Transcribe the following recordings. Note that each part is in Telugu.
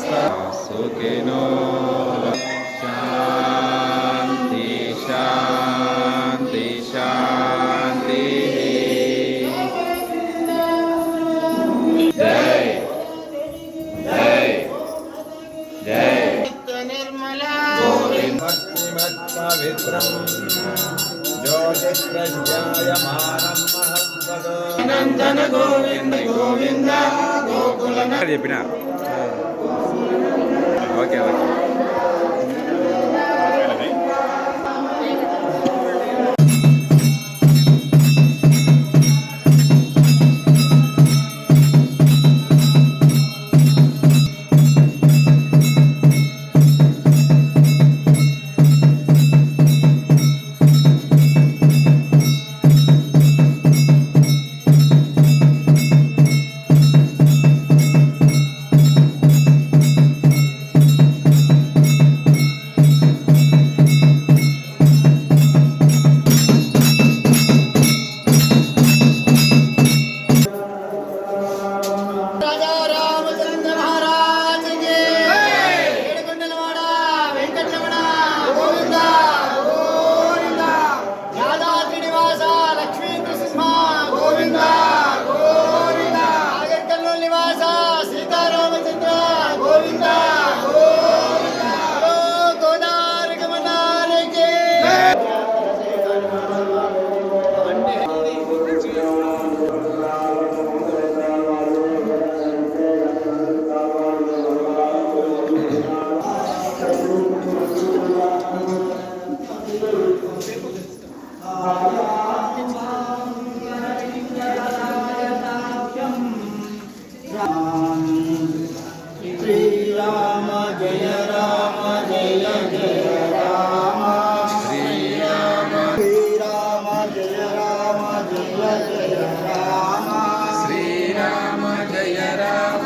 सुखिनो शांति शांति शांति। जय जय जय निर्मला गोविंद पवित्रम ज्योतिप्रज्ञायमानं महद्वद नंदन गोविंद गोविंद गोकुल చెప్పినా ఓకే ఓకే श्रीराम जय राम जय जय राम श्रीराम श्रीराम जय राम जय जय राम श्रीराम जय राम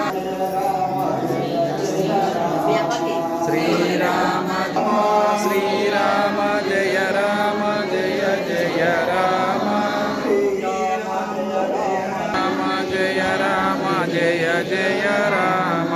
श्रीराम श्रीराम जय राम जय जय राम राम जय राम जय जय राम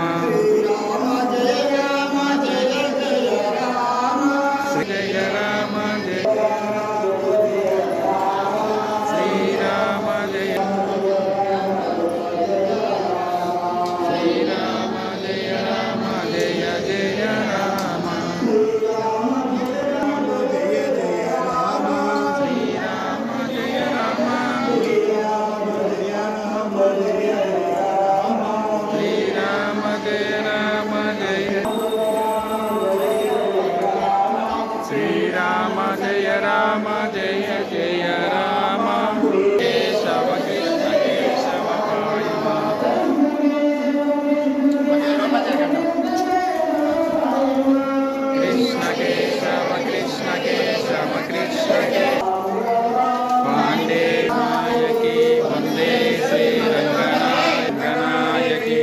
श्रीराम जय राम जय जय राम केशव कृष्ण केशव कृष्ण केशव कृष्ण केशव कृष्ण पांडे नायकी वंदे श्री रंगनायकी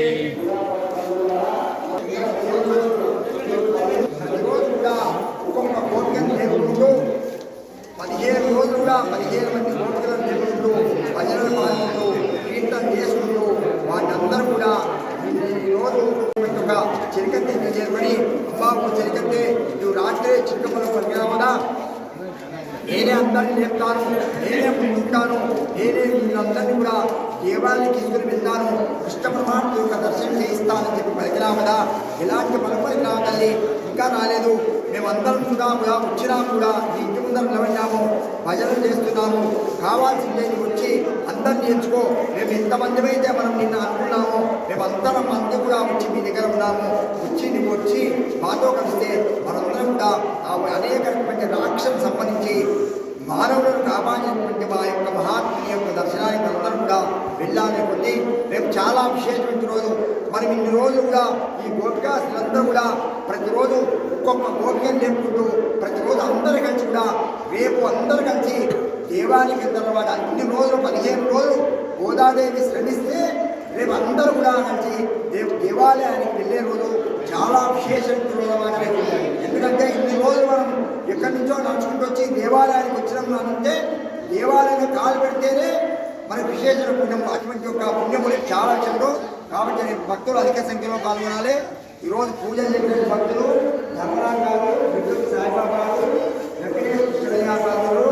పదిహేను రోజులుగా 15 మంది భక్తులను తెలుసుకుంటూ భజనలు పాల్గొంటూ కీర్తన చేసుకుంటూ వాళ్ళందరూ కూడా ఈరోజు ఒక చిరకత్తి చేరుకొని అమ్మాకు చిరకత్తే నువ్వు రాత్రే చిరకమ్మను పలికినావదా నేనే అందరినీ లేపుతాను, నేనే ముందుంటాను, నేనే వీళ్ళందరినీ కూడా దేవాలయానికి తీసుకుని వెళ్తాను, కృష్ణ పరమాత్మ యొక్క దర్శనం చేయిస్తానని చెప్పి పలికినామదా. ఎలాంటి పలికినా తల్లి ఇంకా రాలేదు. మేమందరం కూడా వచ్చినా కూడా నీ ఇంటి ముందర నిలబడినాము, భజనలు చేస్తున్నాము. కావాల్సిందే నీకు వచ్చి అందరిని ఎంచుకో. మేము ఎంతమంది అయితే మనం నిన్న అనుకున్నామో మేమందరం మంది కూడా వచ్చి మీ దగ్గర ఉన్నాము. వచ్చి నువ్వు వచ్చి మాతో కలిస్తే మనందరం కూడా ఆ అనేకటువంటి రాక్షసు సంబంధించి మానవులను కాపాడినటువంటి మా యొక్క మహాత్ముని యొక్క దర్శనానికి అందరం కూడా వెళ్ళాలని కొద్ది రేపు చాలా విశేషమైన రోజు. మనం ఇన్ని రోజులు కూడా ఈ గోపికాసులందరూ కూడా ప్రతిరోజు ఒక్కొక్క గోపికను లేపుకుంటూ ప్రతిరోజు అందరూ కలిసి కూడా రేపు అందరూ కలిసి దేవాలయానికి వెళ్తారు తర్వాత ఇన్ని రోజులు 15 రోజులు గోదాదేవి శ్రమిస్తే రేపు అందరూ కూడా కలిసి దేవాలయానికి వెళ్ళే రోజు చాలా విశేషమైన రోజు అన్నమాట. ఎందుకంటే ఇన్ని రోజులు మనం ఎక్కడి నుంచో నడుచుకుంటూ వచ్చి దేవాలయానికి వచ్చినామంటే దేవాలయాన్ని కాలు పెడితేనే మన విశేషమైన పుణ్యము. అటువంటి యొక్క పుణ్యములు చాలా చెడు. కాబట్టి భక్తులు అధిక సంఖ్యలో పాల్గొనాలి. ఈరోజు పూజ చేసిన భక్తులు ధర్మరాజు గారు, విద్యుత్ సాయిబాబా గారు, వెంకటేశ్వర కృష్ణయ్య గారు,